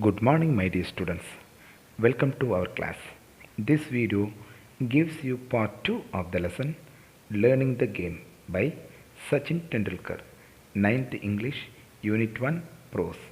Good morning, my dear students. Welcome to our class. This video gives you part 2 of the lesson Learning the Game by Sachin Tendulkar, 9th English, Unit 1, Prose.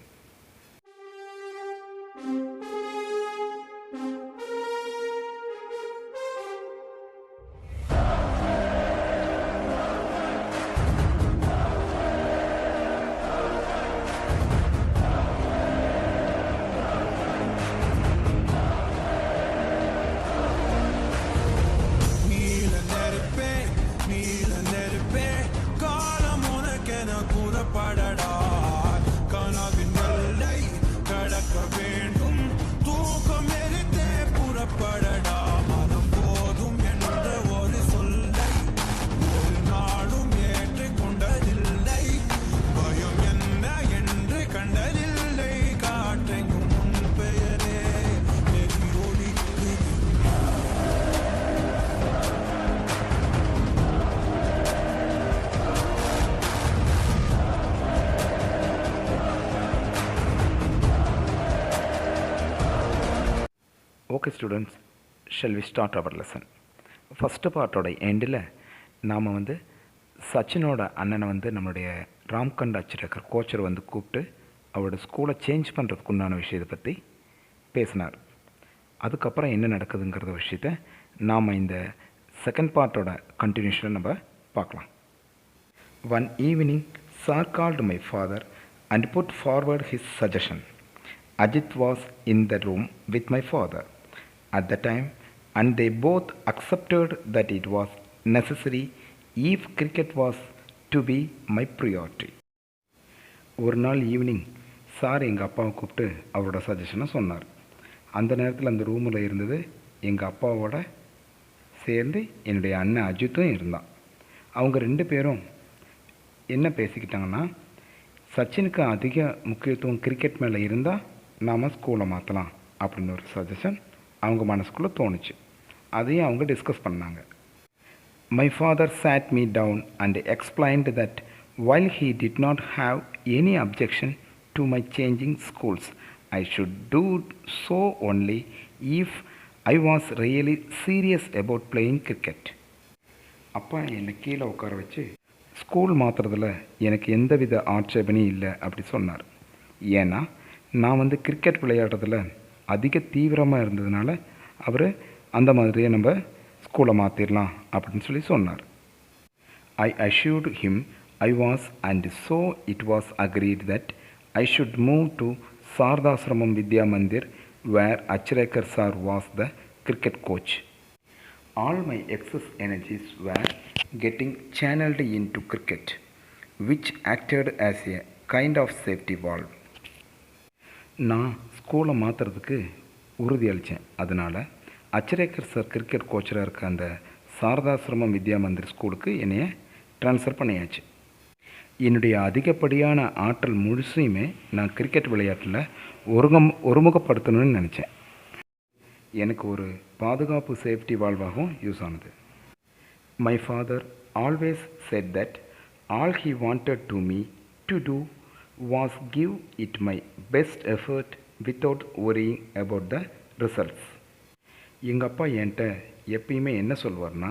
Okay students, shall we start our lesson. First பார்ட்டோட எண்டில் நாம் சச்சினோட அண்ணனை நம்மளுடைய ராம்கண்ட் அச்சிரக்கர் கோச்சர் கூப்பிட்டு அவரோட ஸ்கூலை change பண்ணுறதுக்கு உண்டான விஷயத்தை பற்றி பேசினார். அதுக்கப்புறம் என்ன நடக்குதுங்கிறத விஷயத்தை நாம் இந்த செகண்ட் பார்ட்டோட கண்டினியூஷனை நம்ம பார்க்கலாம். One evening sir called my father and put forward his suggestion. Ajit was in the room with my father at the time, and they both accepted that it was necessary if cricket was to be my priority. ஒரு நாள் evening sir எங்கள் அப்பாவை கூப்பிட்டு அவரோட சஜஷனை சொன்னார். அந்த நேரத்தில் அந்த ரூமில் இருந்தது எங்கள் அப்பாவோட சேர்ந்து என்னுடைய அண்ணன் அஜித்தும் இருந்தான். அவங்க ரெண்டு பேரும் என்ன பேசிக்கிட்டாங்கன்னா, சச்சினுக்கு அதிக முக்கியத்துவம் கிரிக்கெட் மேலே இருந்தால் நாம் ஸ்கூலை மாற்றலாம் அப்படின்னு ஒரு சஜஷன் அவங்க மனசுக்குள்ளே தோணுச்சு. அதையும் அவங்க டிஸ்கஸ் பண்ணாங்க. My father sat me down and explained that while he did not have any objection to my changing schools, I should do so only if I was really serious about playing cricket. அப்பா என்னை கீழே உட்கார வச்சு school மாற்றுறதுல எனக்கு எந்தவித ஆட்சேபனையும் இல்லை அப்படி சொன்னார். ஏன்னா நான் கிரிக்கெட் விளையாடுறதுல அதிக தீவிரமாக இருந்ததுனால அவர் அந்த மாதிரியே நம்ம ஸ்கூலை மாற்றிடலாம் அப்படின்னு சொல்லி சொன்னார். ஐ assured him I was, and so it was agreed that I should move to Sardasramam Vidya Mandir where Achrekar sir was the cricket coach. All my excess energies were getting channeled into cricket, which acted as a kind of safety valve. நான் ஸ்கூலை மாற்றுறதுக்கு உறுதி அளித்தேன். அதனால் அச்சரேக்கர் sir cricket கோச்சராக இருக்க அந்த சாரதாசிரமம் வித்யா மந்திர் ஸ்கூலுக்கு என்னைய transfer பண்ணியாச்சு. என்னுடைய அதிகப்படியான ஆற்றல் முழுசையுமே நான் கிரிக்கெட் விளையாட்டில் ஒருமுகப்படுத்தணும்னு நினச்சேன். எனக்கு ஒரு பாதுகாப்பு சேஃப்டி வால்வாகவும் யூஸ் ஆனது. My father always said that all he wanted to me to do was give it my best effort without worrying about the results. எங்கள் அப்பா என்கிட்ட எப்பயுமே என்ன சொல்வார்னா,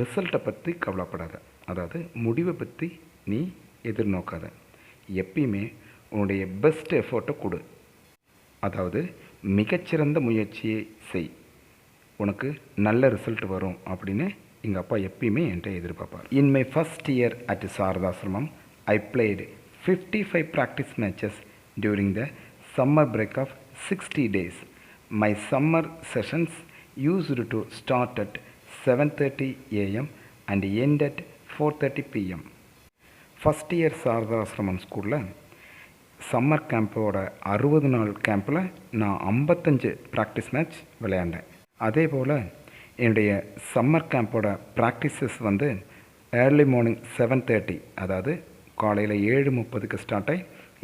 ரிசல்ட்டை பற்றி கவலைப்படாத, அதாவது முடிவை பற்றி நீ எதிர்நோக்காத, எப்பயுமே உன்னுடைய பெஸ்ட் எஃபர்ட்டை கொடு, அதாவது மிகச்சிறந்த முயற்சியை செய், உனக்கு நல்ல ரிசல்ட் வரும் அப்படின்னு எங்கள் அப்பா எப்பயுமே என்கிட்ட எதிர்பார்ப்பார். In my first year at Sharadashram I played 55 practice matches during the summer break of 60 days. My summer sessions used to start at 7:30 a.m. and end at 4:30 p.m. First year Sharadashram ஸ்கூலில் சம்மர் கேம்போட 60 நாள் கேம்பில் நான் 55 ப்ராக்டிஸ் மேட்ச் விளையாண்டேன். அதே போல் என்னுடைய summer கேம்போட practices early morning 7:30, அதாவது காலையில் 7:30க்கு ஸ்டார்ட் ஆகி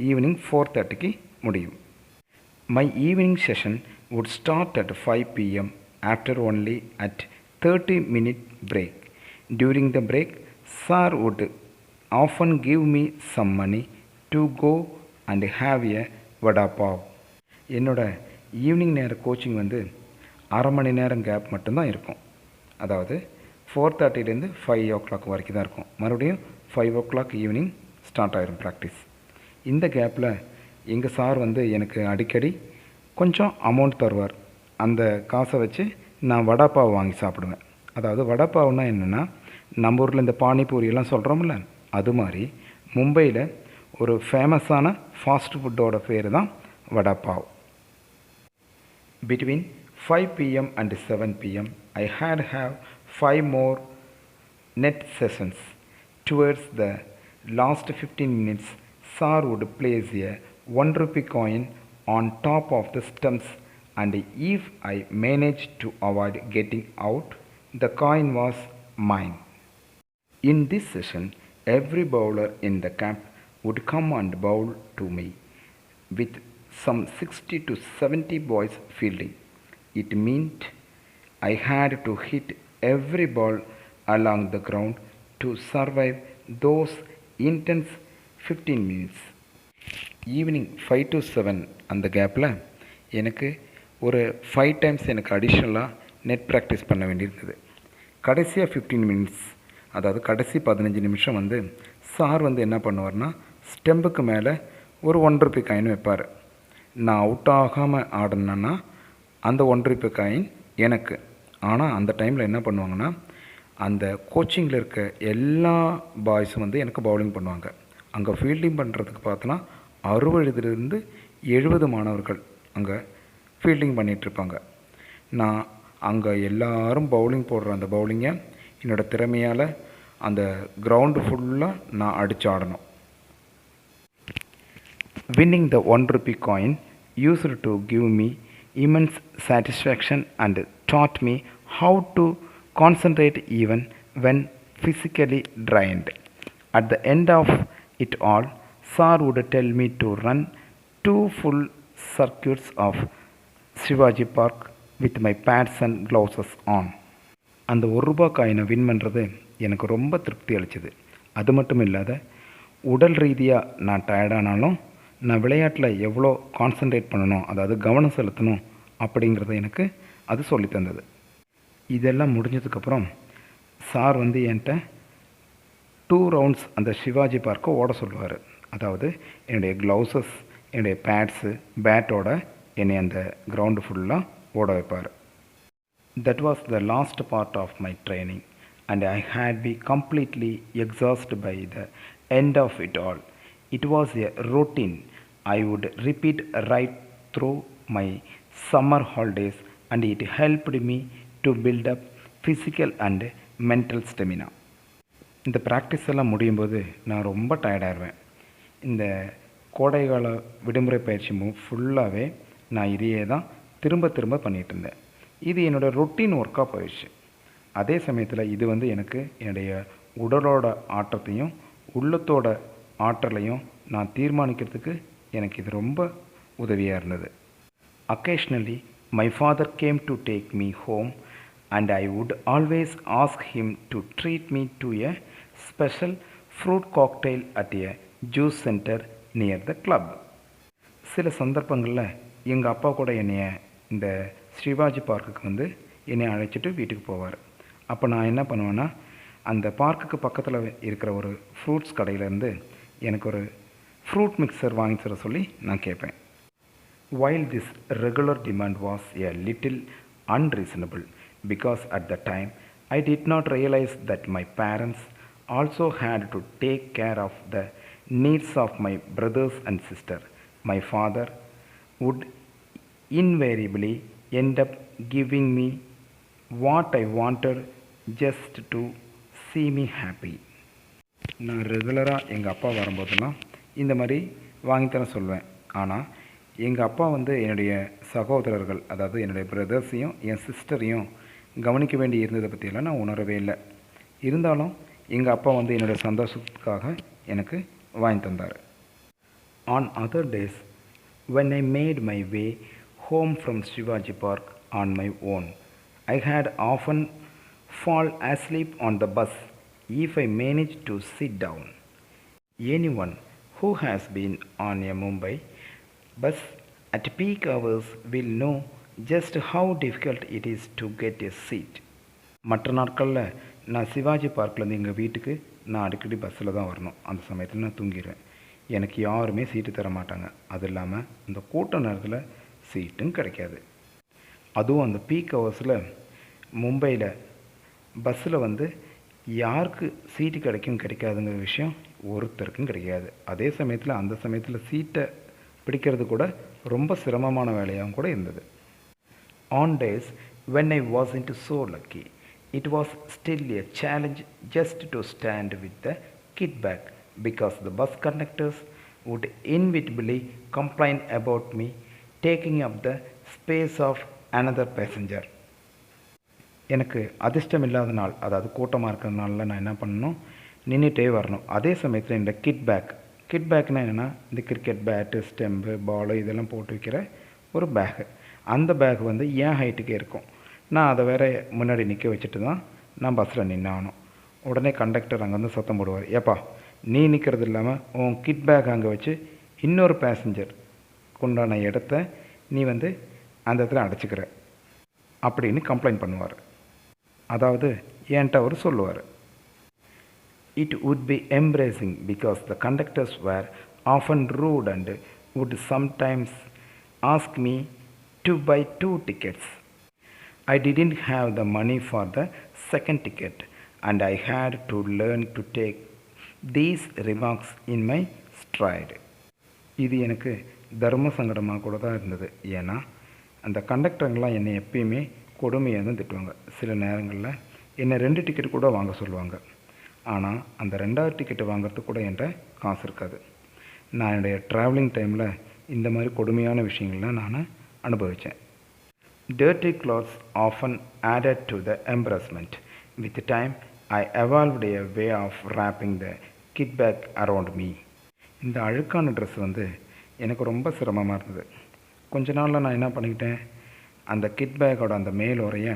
ஈவினிங் 4:30க்கு முடியும். My evening session would start at 5 p.m. After only at 30-minute break. During the break sir would often give me some money to go and have a vada pav. என்னோட ஈவினிங் நேர coaching வந்து அரை மணி நேரம் கேப் மட்டும்தான் இருக்கும். அதாவது 4:30லேருந்து 5 o'clock வரைக்கும் தான் இருக்கும். மறுபடியும் 5 o'clock ஈவினிங் ஸ்டார்ட் ஆகிரும் ப்ராக்டிஸ். இந்த கேப்பில் எங்கள் சார் வந்து எனக்கு அடிக்கடி கொஞ்சம் அமௌண்ட் தருவார். அந்த காசை வச்சு நான் வடாப்பாவை வாங்கி சாப்பிடுவேன். அதாவது வடாப்பாவுன்னா என்னென்னா, நம்ம ஊரில் இந்த பானிபூரியெல்லாம் சொல்கிறோம்ல, அது மாதிரி மும்பையில் ஒரு ஃபேமஸான ஃபாஸ்ட் ஃபுட்டோட பேர் தான் vada pav. Between 5 p.m. and 7 p.m. I had have 5 more net sessions. Towards the last 15 minutes, Sir would place a 1 rupee coin on top of the stumps, and if I managed to avoid getting out, the coin was mine. In this session, every bowler in the camp would come and bowl to me, with some 60 to 70 boys fielding. It meant I had to hit every ball along the ground to survive those intense 15 minutes. Evening 5 to 7 அந்த கேப்பில் எனக்கு ஒரு 5 times எனக்கு அடிஷ்னலாக net practice பண்ண வேண்டியிருந்தது. கடைசியாக 15 minutes, அதாவது கடைசி 15 நிமிஷம் வந்து சார் வந்து என்ன பண்ணுவார்னா, ஸ்டெம்புக்கு மேலே ஒரு 1 rupee காயின் வைப்பார். நான் அவுட் ஆகாமல் ஆடினேன்னா அந்த 1 rupee காயின் எனக்கு. ஆனால் அந்த டைமில் என்ன பண்ணுவாங்கன்னா, அந்த கோச்சிங்கில் இருக்க எல்லா பாய்ஸும் வந்து எனக்கு பவுலிங் பண்ணுவாங்க. அங்கே ஃபீல்டிங் பண்ணுறதுக்கு பார்த்தோன்னா 60லேருந்து 70 மாணவர்கள் அங்கே ஃபீல்டிங் பண்ணிகிட்ருப்பாங்க. நான் அங்கே எல்லாரும் பவுலிங் போடுற அந்த பவுலிங்கை என்னோடய திறமையால் அந்த கிரவுண்டு ஃபுல்லாக நான் அடித்து ஆடணும். Winning the 1 rupee coin used to give me immense satisfaction and taught me how to concentrate even when physically drained. At the end of it all, Sir would tell me to run 2 full circuits of Shivaji Park with my pads and gloves on. அந்த 1 ரூபா காயினை win பண்ணுறது எனக்கு ரொம்ப திருப்தி அளிச்சது. அது மட்டும் இல்லாத, உடல் ரீதியாக நான் டயர்டானாலும் நான் விளையாட்டில் எவ்வளோ கான்சன்ட்ரேட் பண்ணணும், அதாவது கவனம் செலுத்தணும் அப்படிங்கிறத எனக்கு அது சொல்லி தந்தது. இதெல்லாம் முடிஞ்சதுக்கப்புறம் சார் வந்து என்கிட்ட 2 rounds அந்த சிவாஜி பார்க்கை ஓட சொல்லுவார். அதாவது என்னுடைய க்ளவுஸஸ், என்னுடைய பேட்ஸு, பேட்டோட என்னை அந்த கிரவுண்டு ஃபுல்லாக ஓட வைப்பார். That was the last part of my training, and I had been completely exhausted by the end of it all. It was a routine I would repeat right through my summer holidays, and it helped me to build up physical and mental stamina. இந்த practice எல்லாம் முடியும் போது நான் ரொம்ப டயர்டாகிடுவேன். இந்த கோடைகால விடுமுறை பயிற்சி ஃபுல்லாகவே நான் இதையே தான் திரும்ப திரும்ப பண்ணிகிட்டு இருந்தேன். இது என்னோடய ரொட்டீன் ஒர்க்காக போயிடுச்சு. அதே சமயத்தில் இது வந்து எனக்கு என்னுடைய உடலோட ஆற்றத்தையும் உள்ளத்தோட ஆற்றலையும் நான் தீர்மானிக்கிறதுக்கு எனக்கு இது ரொம்ப உதவியாக இருந்தது. Occasionally, my father came to take me home, and I would always ask him to treat me to a special fruit cocktail at a juice center near the club. சில சந்தர்ப்பங்களில் எங்கள் அப்பா கூட என்னைய இந்த சிவாஜி பார்க்குக்கு வந்து என்னை அழைச்சிட்டு வீட்டுக்கு போவார். அப்போ நான் என்ன பண்ணுவேன்னா, அந்த பார்க்குக்கு பக்கத்தில் இருக்கிற ஒரு ஃப்ரூட்ஸ் கடையிலேருந்து எனக்கு ஒரு ஃப்ரூட் மிக்சர் வாங்கி தர சொல்லி நான் கேட்பேன். While this regular demand was a little unreasonable, because at the time I did not realize that my parents also had to take care of the needs of my brothers and sister. My father would invariably end up giving me what I wanted just to see me happy. நான் ரெகுலராக எங்கள் அப்பா வரும்போதெல்லாம் இந்த மாதிரி வாங்கித்தர சொல்வேன். ஆனால் எங்கள் அப்பா வந்து என்னுடைய சகோதரர்கள், அதாவது என்னுடைய பிரதர்ஸையும் என் சிஸ்டரையும் கவனிக்க வேண்டி இருந்ததை பற்றியெல்லாம் நான் உணரவே இல்லை. இருந்தாலும் எங்கள் அப்பா வந்து என்னுடைய சந்தோஷத்துக்காக எனக்கு வாங்கி தந்தார். On other days, when I made my way home from Shivaji Park on my own, I had often fall asleep on the bus if I managed to sit down. Anyone who has been on a Mumbai bus At peak hours, we'll know just how difficult it is to get a seat. மற்ற நாட்களில் நான் சிவாஜி பார்க்லேருந்து எங்கள் வீட்டுக்கு நான் அடிக்கடி பஸ்ஸில் தான் வரணும். அந்த சமயத்தில் நான் தூங்கிடுவேன். எனக்கு யாருமே சீட்டு தர மாட்டாங்க. அது இல்லாமல் இந்த கூட்ட நேரத்தில் சீட்டும் கிடைக்காது. அதுவும் அந்த பீக் ஹவர்ஸில் மும்பையில் பஸ்ஸில் வந்து யாருக்கு சீட்டு கிடைக்கும் கிடைக்காதுங்கிற விஷயம் ஒருத்தருக்கும் கிடைக்காது. அதே சமயத்தில் அந்த சமயத்தில் சீட்டை பிடிக்கிறது கூட ரொம்ப சிரமமான வேலையாகவும் கூட இருந்தது. On days when I wasn't so lucky, it was still a challenge just to stand with the kit bag because the bus conductors would inevitably complain about me taking up the space of another passenger. எனக்கு அதிர்ஷ்டம் இல்லாத நாள், அதாவது கூட்டமாக இருக்கிறதுனால நான் என்ன பண்ணணும், நின்றுட்டே வரணும். அதே சமயத்தில் இந்த கிட் பேக்னால் என்னென்னா, இந்த கிரிக்கெட் பேட்டு, ஸ்டெம்பு, பாலு இதெல்லாம் போட்டு வைக்கிற ஒரு பேகு. அந்த பேக் வந்து என் ஹைட்டுக்கே இருக்கும். நான் அதை வேறு முன்னாடி நிற்க வச்சுட்டு தான் நான் பஸ்ஸில் நின்னாகணும். உடனே கண்டக்டர் அங்கேருந்து சத்தம் போடுவார், ஏப்பா நீ நிற்கிறது இல்லாமல் உன் கிட் பேக் அங்கே வச்சு இன்னொரு பேசஞ்சர் கொண்டான இடத்த நீ வந்து அந்த இடத்துல அடைச்சிக்கிற அப்படின்னு கம்ப்ளைண்ட் பண்ணுவார். அதாவது என்கிட்ட அவர் சொல்லுவார். It would be embarrassing because the conductors were often rude and would sometimes ask me to buy 2 tickets. I didn't have the money for the second ticket and I had to learn to take these remarks in my stride. இது எனக்கு தர்ம சங்கடமாக கூட தான் இருந்தது. ஏன்னா அந்த கண்டக்டருங்களாம் என்னை எப்பயுமே கொடுமையாக தான் திட்டுவாங்க. சில நேரங்களில் என்னை 2 டிக்கெட் கூட வாங்க சொல்லுவாங்க. ஆனால் அந்த 2வது டிக்கெட்டு வாங்குறதுக்கு கூட என்கிட்ட காசு இருக்காது. நான் என்னுடைய ட்ராவலிங் டைமில் இந்த மாதிரி கொடுமையான விஷயங்கள்லாம் நான் அனுபவித்தேன். Dirty clothes often added to the embarrassment. With time, I evolved a way of wrapping the kit bag around me. இந்த அழுக்கான ட்ரெஸ் வந்து எனக்கு ரொம்ப சிரமமாக இருந்தது. கொஞ்ச நாளில் நான் என்ன பண்ணிக்கிட்டேன், அந்த கிட் பேக்கோட அந்த மேல் உரையை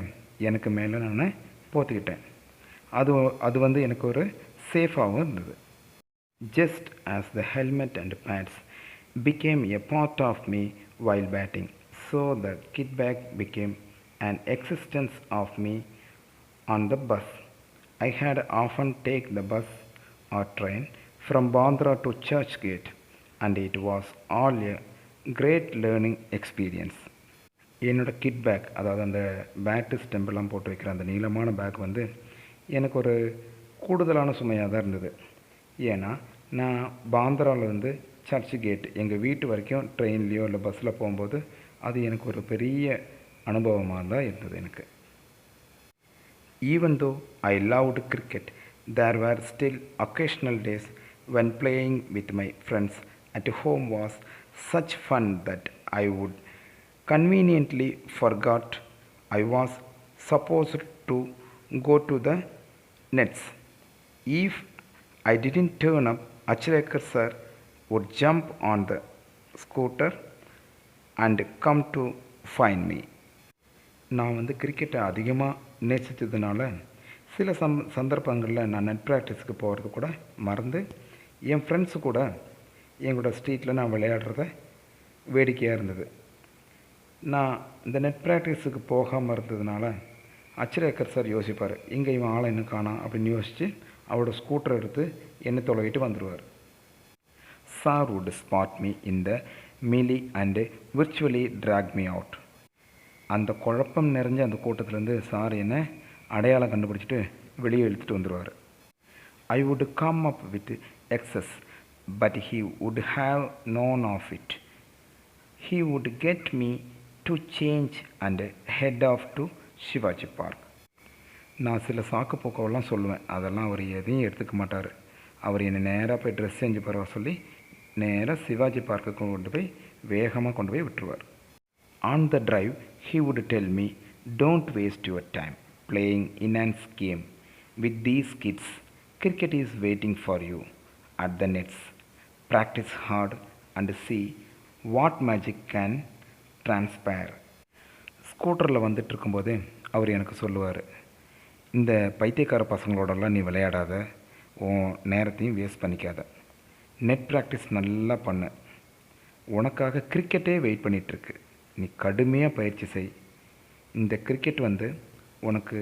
எனக்கு மேலே நான் போத்திக்கிட்டேன். அது வந்து எனக்கு ஒரு சேஃபாகவும் இருந்தது. Just as the helmet and pads became a part of me while batting, so the kit bag became an existence of me on the bus. I had often taken the bus or train from Bandra to Churchgate and it was all a great learning experience. என்னோடய kit bag, அதாவது அந்த bat ஸ்டெம்பெல்லாம் போட்டு வைக்கிற அந்த நீளமான back வந்து எனக்கு ஒரு கூடுதலான சுமையாக தான் இருந்தது. ஏன்னா நான் பாந்திராவிலேருந்து சர்ச் கேட் எங்கள் வீட்டு வரைக்கும் ட்ரெயின்லேயோ இல்லை பஸ்ஸில் போகும்போது அது எனக்கு ஒரு பெரிய அனுபவமாக தான் இருந்தது எனக்கு. Even though I loved cricket, there were still occasional days when playing with my friends at home was such fun that I would conveniently forgot I was supposed to go to the nets. If I didn't turn up, Achelekar sir would jump on the scooter and come to find me. நான் வந்து கிரிக்கெட்டை அதிகமாக நேசித்ததுனால சில சந்தர்ப்பங்களில் நான் net ப்ராக்டிஸுக்கு போகிறது கூட மறந்து என் ஃப்ரெண்ட்ஸு கூட எங்களோட ஸ்ட்ரீட்டில் நான் விளையாடுறத வேடிக்கையாக இருந்தது. நான் இந்த நெட் ப்ராக்டிஸுக்கு போகாமல் இருந்ததுனால அச்சிரேக்கர் சார் யோசிப்பார், இங்கே இவன் ஆளை இன்னும் காணாம் அப்படின்னு யோசித்து அவரோட ஸ்கூட்டரை எடுத்து என்னை தொலைவிட்டு வந்துடுவார். Sir would spot me in the melee and virtually drag me out. அந்த குழப்பம் நிறைஞ்ச அந்த கூட்டத்திலேருந்து சார் என்னை அடையாளம் கண்டுபிடிச்சிட்டு வெளியே இழுத்துட்டு வந்துடுவார். I would come up with excess, but he would have none of it. He would get me to change and head off to Shivaji Park. நான் சில சாக்கு போக்கெல்லாம் சொல்லுவேன், அதெல்லாம் அவர் எதையும் எடுத்துக்க மாட்டார். அவர் என்னை நேராக போய் ட்ரெஸ் சேஞ்ச் பரவ சொல்லி நேராக சிவாஜி பார்க்குக்கு வேகமாக கொண்டு போய் விட்டுருவார். On the drive he would tell me, don't waste your time playing inan's game with these kids. Cricket is waiting for you at the nets. Practice hard and see what magic can transpire. ஸ்கூட்டரில் வந்துட்டு இருக்கும்போது அவர் எனக்கு சொல்லுவார், இந்த பைத்தியக்கார பசங்களோடலாம் நீ விளையாடாத, உன் நேரத்தையும் வேஸ்ட் பண்ணிக்காத, நெட் ப்ராக்டிஸ் நல்லா பண்ணு, உனக்காக கிரிக்கெட்டே வெயிட் பண்ணிகிட்ருக்கு. நீ கடுமையாக பயிற்சி செய். இந்த கிரிக்கெட் வந்து உனக்கு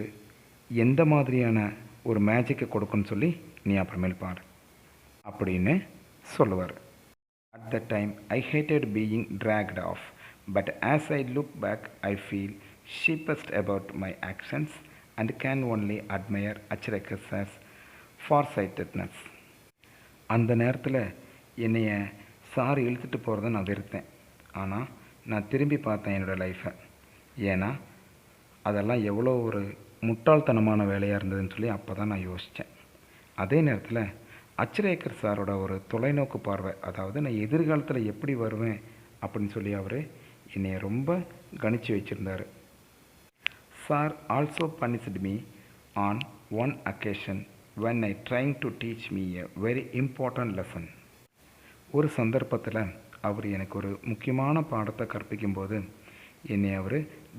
எந்த மாதிரியான ஒரு மேஜிக்கை கொடுக்குன்னு சொல்லி நீ அப்புறமேல் பாரு அப்படின்னு சொல்லுவார். At that time, I hated being dragged off, but as I look back, I feel sheepest about my actions and can only admire Acharakar's farsightedness. அந்த நேரத்தில் என்னைய சார் இழுத்துட்டு போகிறத நான் வெறுத்தேன். ஆனால் நான் திரும்பி பார்த்தேன் என்னோடய லைஃப்பை. ஏன்னா அதெல்லாம் எவ்வளோ ஒரு முட்டாள்தனமான வேலையாக இருந்ததுன்னு சொல்லி அப்போ தான் நான் யோசித்தேன். அதே நேரத்தில் அச்சரேக்கர் சாரோட ஒரு தொலைநோக்கு பார்வை, அதாவது நான் எதிர்காலத்தில் எப்படி வருவேன் அப்படின்னு சொல்லி அவர் என்னை ரொம்ப கணிச்சு வச்சுருந்தார். Sir also punished me on one occasion when I trying to teach me a very important lesson. ஒரு சந்தர்ப்பத்தில் அவர் எனக்கு ஒரு முக்கியமான பாடத்தை கற்பிக்கும்போது என்னை அவர்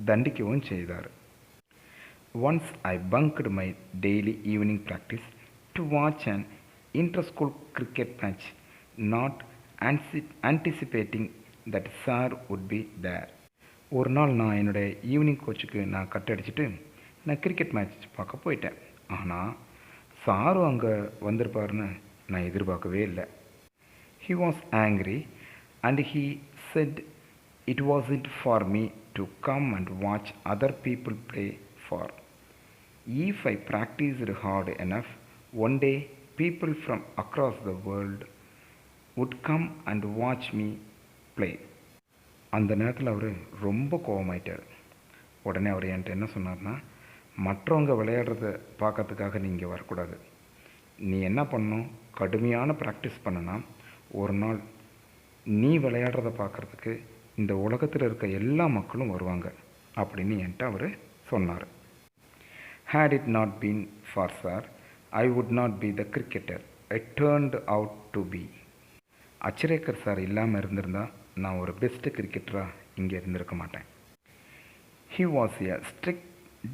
தண்டிக்கவும் செய்தார். Once I bunked my daily evening practice to watch an inter-school cricket match, not anticipating that sir would be there. ஒரு நாள் நான் என்னுடைய ஈவினிங் கோச்சுக்கு நான் கட்டடிச்சிட்டு நான் கிரிக்கெட் மேட்ச் பார்க்க போயிட்டேன். ஆனால் சாரும் அங்கே வந்திருப்பாருன்னு நான் எதிர்பார்க்கவே இல்லை. He was angry and he said it wasn't for me to come and watch other people play for. If I practiced hard enough, one day people from across the world would come and watch me play. அந்த நேரத்தில் அவர் ரொம்ப கோபமாயிட்டார். உடனே அவர் என்கிட்ட என்ன சொன்னார்னா, மற்றவங்க விளையாடுறத பார்க்கறதுக்காக நீங்கள் வரக்கூடாது. நீ என்ன பண்ணணும், கடுமையான ப்ராக்டிஸ் பண்ணனா ஒரு நாள் நீ விளையாடுறத பார்க்குறதுக்கு இந்த உலகத்தில் இருக்க எல்லா மக்களும் வருவாங்க அப்படின்னு என்கிட்ட அவர் சொன்னார். Had it not been for sir, I would not be the cricketer I turned out to be. Achrekar sir இல்லாமல் இருந்திருந்தால் நான் ஒரு பெஸ்ட்டு கிரிக்கெட்டராக இங்கே இருந்திருக்க மாட்டேன். He was a strict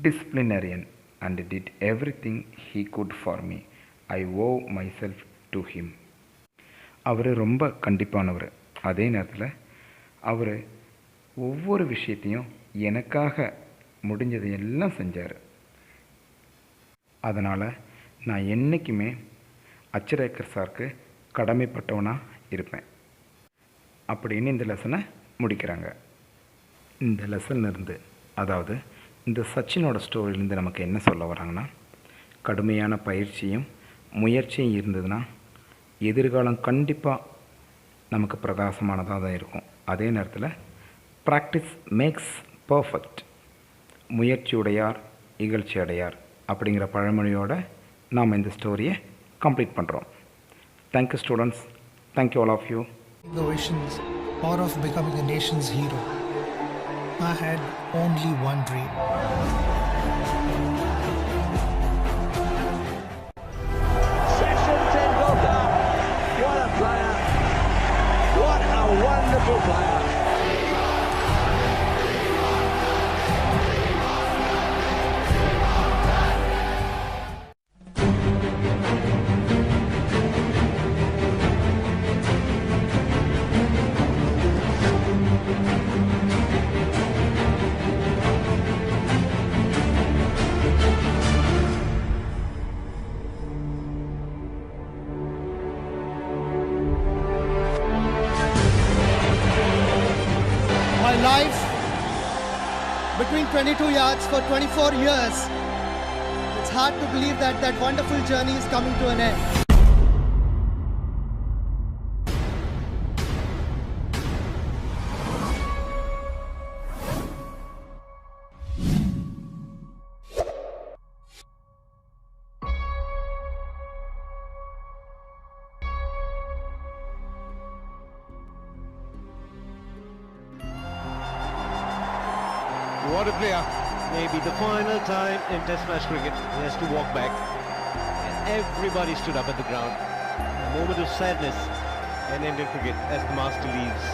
disciplinarian and did everything he could for me. I owe myself to him. அவர் ரொம்ப கண்டிப்பானவர். அதே நேரத்தில் அவர் ஒவ்வொரு விஷயத்தையும் எனக்காக முடிஞ்சதை எல்லாம் செஞ்சார். அதனால் நான் என்றைக்குமே அச்சரேக்கர் சாருக்கு கடமைப்பட்டவனாக இருப்பேன் அப்படின்னு இந்த லெசனை முடிக்கிறாங்க. இந்த லெசன்லேருந்து, அதாவது இந்த சச்சினோட ஸ்டோரியிலேருந்து நமக்கு என்ன சொல்ல வராங்கன்னா, கடுமையான பயிற்சியும் முயற்சியும் இருந்ததுன்னா எதிர்காலம் கண்டிப்பாக நமக்கு பிரகாசமானதாக தான் இருக்கும். அதே நேரத்தில் ப்ராக்டிஸ் மேக்ஸ் பர்ஃபெக்ட், முயற்சி உடையார் இகழ்ச்சி அடையார் அப்படிங்கிற பழமொழியோடு நாம் இந்த ஸ்டோரியை கம்ப்ளீட் பண்ணுறோம். Thank you students, thank you all of you. Innovations or of becoming a nation's hero. I had only one dream. Sachin Tendulkar, what a player! What a wonderful player! My life between 22 yards for 24 years. It's hard to believe that that wonderful journey is coming to an end. What a player. Maybe the final time in Test match cricket, he has to walk back. And everybody stood up at the ground. A moment of sadness in Indian cricket as the master leaves.